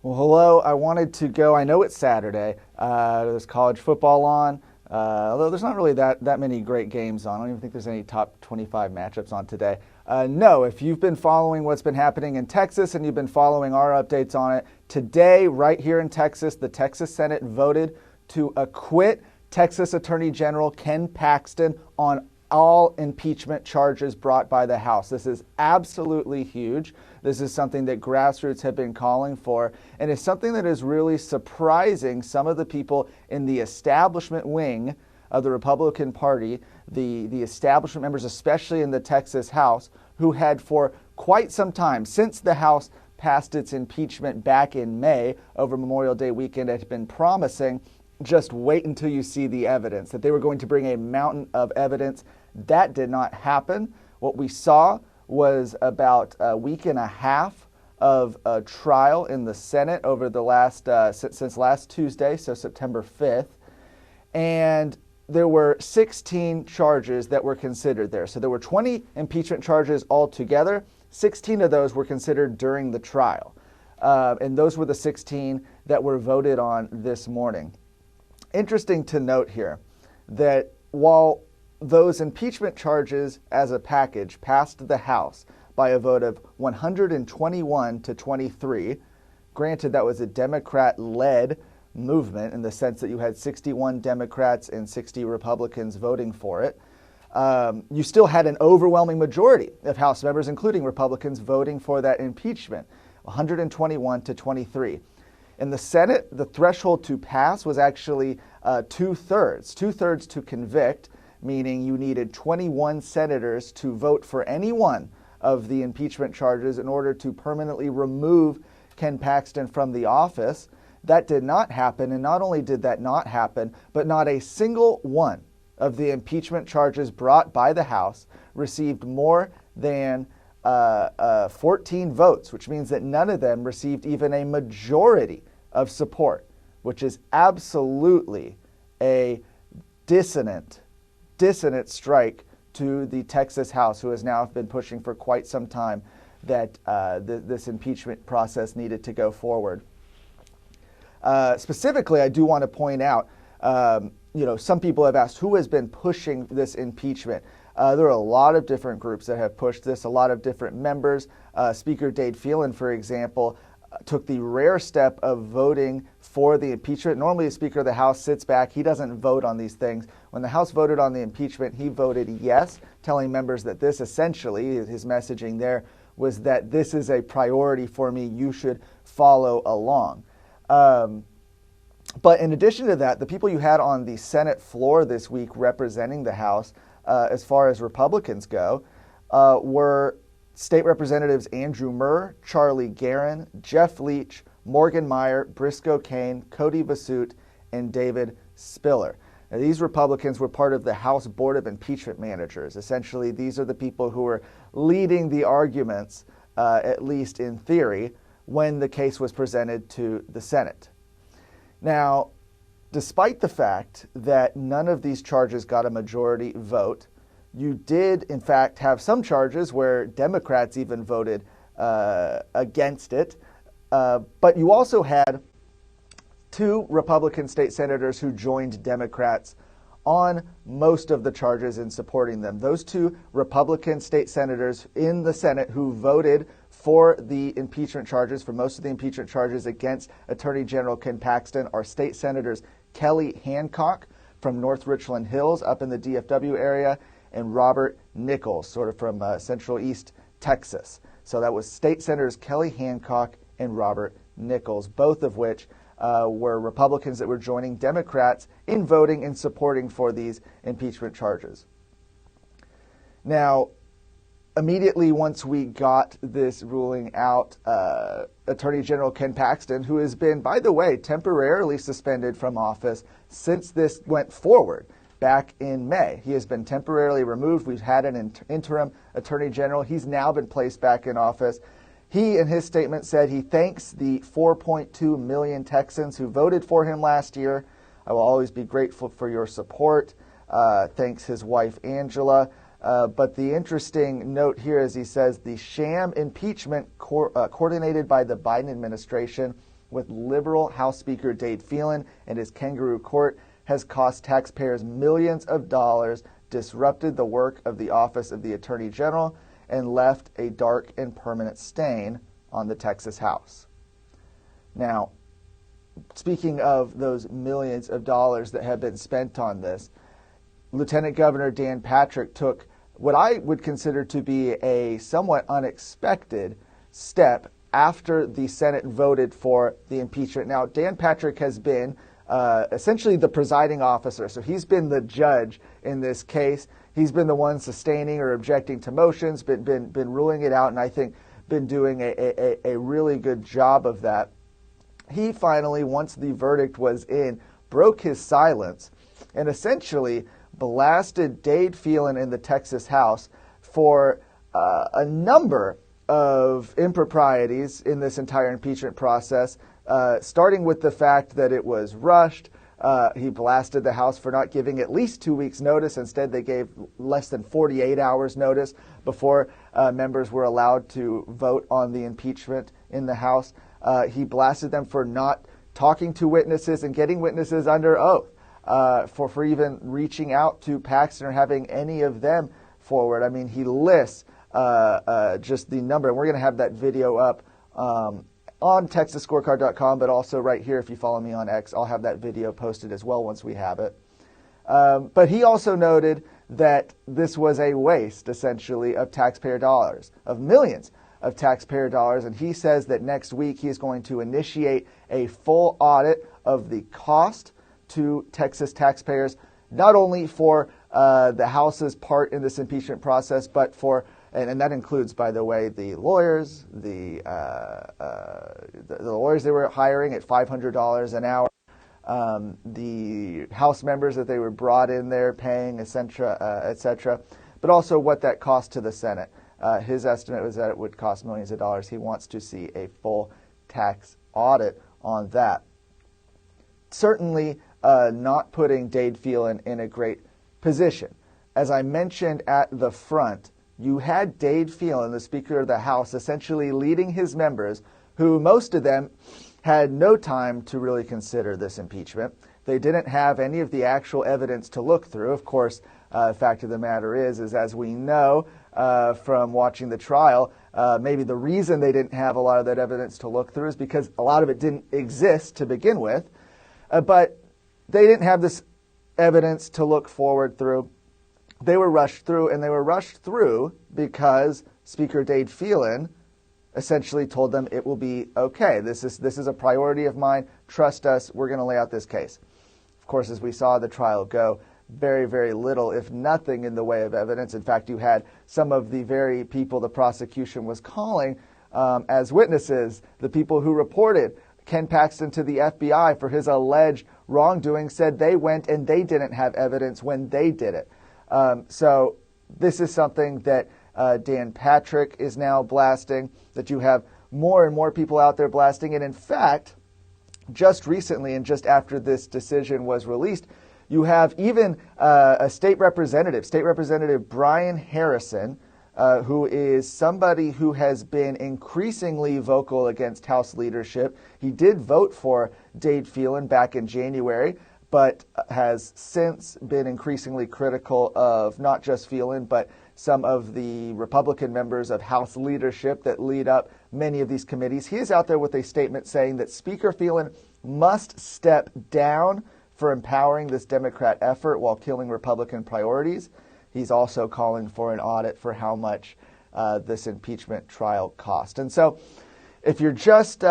Well, hello. I wanted to go. I know it's Saturday. There's college football on, although there's not really that many great games on. I don't even think there's any top 25 matchups on today. No, if you've been following what's been happening in Texas and you've been following our updates on it, today, right here in Texas, the Texas Senate voted to acquit Texas Attorney General Ken Paxton on all impeachment charges brought by the House. This is absolutely huge. This is something that grassroots have been calling for, and it's something that is really surprising some of the people in the establishment wing of the Republican Party, the establishment members, especially in the Texas House, who had for quite some time, since the House passed its impeachment back in May over Memorial Day weekend, had been promising, just wait until you see the evidence, that they were going to bring a mountain of evidence. That did not happen. What we saw was about a week and a half of a trial in the Senate over the last, since last Tuesday, so September 5th. And there were 16 charges that were considered there. So there were 20 impeachment charges altogether. 16 of those were considered during the trial. And those were the 16 that were voted on this morning. Interesting to note here that while those impeachment charges as a package passed the House by a vote of 121 to 23, granted that was a Democrat-led movement in the sense that you had 61 Democrats and 60 Republicans voting for it, you still had an overwhelming majority of House members, including Republicans, voting for that impeachment, 121 to 23. In the Senate, the threshold to pass was actually two-thirds to convict, meaning you needed 21 senators to vote for any one of the impeachment charges in order to permanently remove Ken Paxton from the office. That did not happen, and not only did that not happen, but not a single one of the impeachment charges brought by the House received more than 14 votes, which means that none of them received even a majority of support, which is absolutely a dissonant strike to the Texas House, who has now been pushing for quite some time that this impeachment process needed to go forward. Specifically, I do want to point out, some people have asked who has been pushing this impeachment. There are a lot of different groups that have pushed this, a lot of different members. Speaker Dade Phelan, for example, took the rare step of voting for the impeachment. Normally, the Speaker of the House sits back. He doesn't vote on these things. When the House voted on the impeachment, he voted yes, telling members that this essentially, his messaging there, was that this is a priority for me. You should follow along. But in addition to that, the people you had on the Senate floor this week representing the House, as far as Republicans go, were State Representatives Andrew Murr, Charlie Guerin, Jeff Leach, Morgan Meyer, Briscoe Cain, Cody Vasut, and David Spiller. Now, these Republicans were part of the House Board of Impeachment Managers. Essentially, these are the people who were leading the arguments, at least in theory, when the case was presented to the Senate. Now, despite the fact that none of these charges got a majority vote, you did, in fact, have some charges where Democrats even voted against it. But you also had two Republican state senators who joined Democrats on most of the charges in supporting them. Those two Republican state senators in the Senate who voted for the impeachment charges, for most of the impeachment charges against Attorney General Ken Paxton, are state senators Kelly Hancock from North Richland Hills up in the DFW area, and Robert Nichols, sort of from Central East Texas. So that was State Senators Kelly Hancock and Robert Nichols, both of which were Republicans that were joining Democrats in voting and supporting for these impeachment charges. Now, immediately once we got this ruling out, Attorney General Ken Paxton, who has been, by the way, temporarily suspended from office since this went forward back in May. He has been temporarily removed. We've had an interim Attorney General. He's now been placed back in office. He, in his statement, said he thanks the 4.2 million Texans who voted for him last year. I will always be grateful for your support. Thanks his wife, Angela. But the interesting note here is he says the sham impeachment coordinated by the Biden administration with liberal House Speaker Dade Phelan and his kangaroo court has cost taxpayers millions of dollars, disrupted the work of the Office of the Attorney General, and left a dark and permanent stain on the Texas House. Now, speaking of those millions of dollars that have been spent on this, Lieutenant Governor Dan Patrick took what I would consider to be a somewhat unexpected step after the Senate voted for the impeachment. Now, Dan Patrick has been essentially the presiding officer, so he's been the judge in this case. He's been the one sustaining or objecting to motions, been ruling it out, and I think been doing a really good job of that. He finally, once the verdict was in, broke his silence and essentially blasted Dade Phelan in the Texas House for a number of improprieties in this entire impeachment process, starting with the fact that it was rushed. He blasted the House for not giving at least 2 weeks' notice. Instead, they gave less than 48 hours' notice before members were allowed to vote on the impeachment in the House. He blasted them for not talking to witnesses and getting witnesses under oath, for even reaching out to Paxton or having any of them forward. I mean, he lists just the number. And we're going to have that video up on TexasScorecard.com, but also right here if you follow me on X. I'll have that video posted as well once we have it. But he also noted that this was a waste, essentially, of taxpayer dollars, of millions of taxpayer dollars. And he says that next week he is going to initiate a full audit of the cost to Texas taxpayers, not only for the House's part in this impeachment process, but for, and that includes, by the way, the lawyers, the lawyers they were hiring at $500 an hour, the House members that they were brought in there paying, et cetera, but also what that cost to the Senate. His estimate was that it would cost millions of dollars. He wants to see a full tax audit on that. Certainly not putting Dade Phelan in a great position. As I mentioned at the front, you had Dade Phelan, the Speaker of the House, essentially leading his members, who most of them had no time to really consider this impeachment. They didn't have any of the actual evidence to look through. Of course, the fact of the matter is as we know from watching the trial, maybe the reason they didn't have a lot of that evidence to look through is because a lot of it didn't exist to begin with. But they didn't have this evidence to look forward through. They were rushed through, and they were rushed through because Speaker Dade Phelan essentially told them it will be okay. This is a priority of mine. Trust us. We're going to lay out this case. Of course, as we saw the trial go, very, very little, if nothing, in the way of evidence. In fact, you had some of the very people the prosecution was calling as witnesses, the people who reported Ken Paxton to the FBI for his alleged wrongdoing, said they went and they didn't have evidence when they did it. So this is something that Dan Patrick is now blasting, that you have more and more people out there blasting. And in fact, just recently and just after this decision was released, you have even a State Representative Brian Harrison, who is somebody who has been increasingly vocal against House leadership. He did vote for Dade Phelan back in January, but has since been increasingly critical of not just Phelan, but some of the Republican members of House leadership that lead up many of these committees. He is out there with a statement saying that Speaker Phelan must step down for empowering this Democrat effort while killing Republican priorities. He's also calling for an audit for how much this impeachment trial cost. And so, if you're just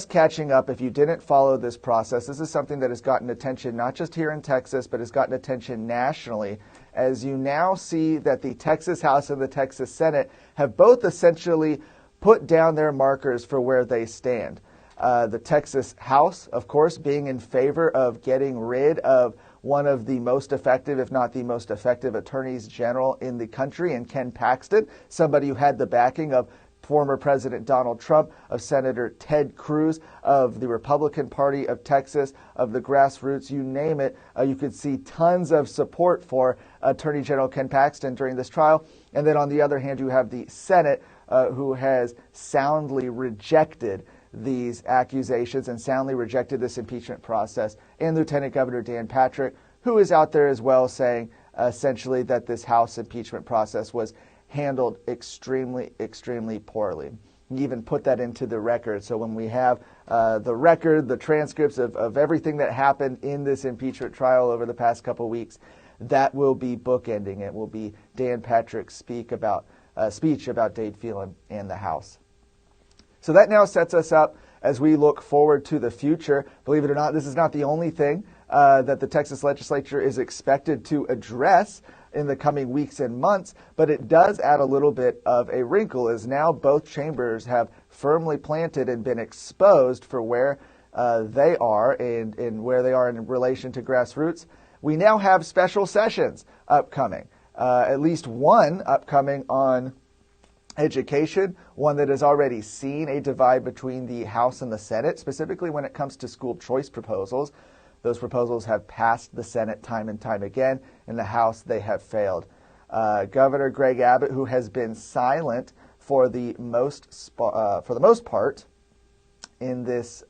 catching up, if you didn't follow this process, this is something that has gotten attention not just here in Texas, but has gotten attention nationally, as you now see that the Texas House and the Texas Senate have both essentially put down their markers for where they stand. The Texas House, of course, being in favor of getting rid of one of the most effective, if not the most effective, attorneys general in the country, and Ken Paxton, somebody who had the backing of former President Donald Trump, of Senator Ted Cruz, of the Republican Party of Texas, of the grassroots, you name it. You could see tons of support for Attorney General Ken Paxton during this trial. And then on the other hand, you have the Senate, who has soundly rejected these accusations and soundly rejected this impeachment process, and Lieutenant Governor Dan Patrick, who is out there as well saying essentially that this House impeachment process was handled extremely, extremely poorly. He even put that into the record. So when we have the record, the transcripts of everything that happened in this impeachment trial over the past couple of weeks, that will be bookending. It will be Dan Patrick's speech about Dade Phelan and the House. So that now sets us up as we look forward to the future. Believe it or not, this is not the only thing that the Texas legislature is expected to address in the coming weeks and months, but it does add a little bit of a wrinkle, as now both chambers have firmly planted and been exposed for where they are and where they are in relation to grassroots. We now have special sessions upcoming, at least one upcoming on education, one that has already seen a divide between the House and the Senate, specifically when it comes to school choice proposals. Those proposals have passed the Senate time and time again. In the House, they have failed. Governor Greg Abbott, who has been silent for the most part in this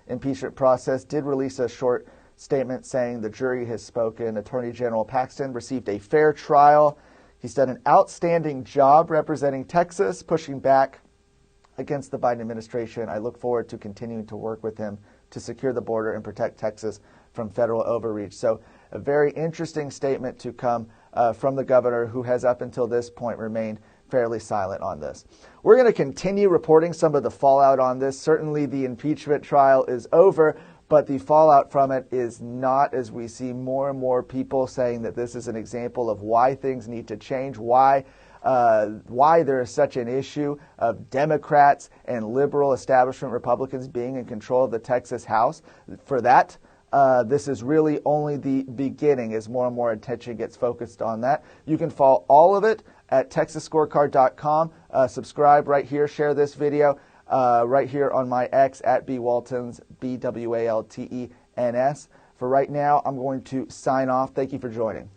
impeachment process, did release a short statement saying the jury has spoken. Attorney General Paxton received a fair trial. He's done an outstanding job representing Texas, pushing back against the Biden administration. I look forward to continuing to work with him to secure the border and protect Texas from federal overreach. So a very interesting statement to come from the governor, who has up until this point remained fairly silent on this. We're going to continue reporting some of the fallout on this. Certainly the impeachment trial is over, but the fallout from it is not, as we see more and more people saying that this is an example of why things need to change, why there is such an issue of Democrats and liberal establishment Republicans being in control of the Texas House. For that, this is really only the beginning as more and more attention gets focused on that. You can follow all of it at TexasScorecard.com. Subscribe right here, share this video right here on my X at bwaltons, BWALTENS. For right now, I'm going to sign off. Thank you for joining.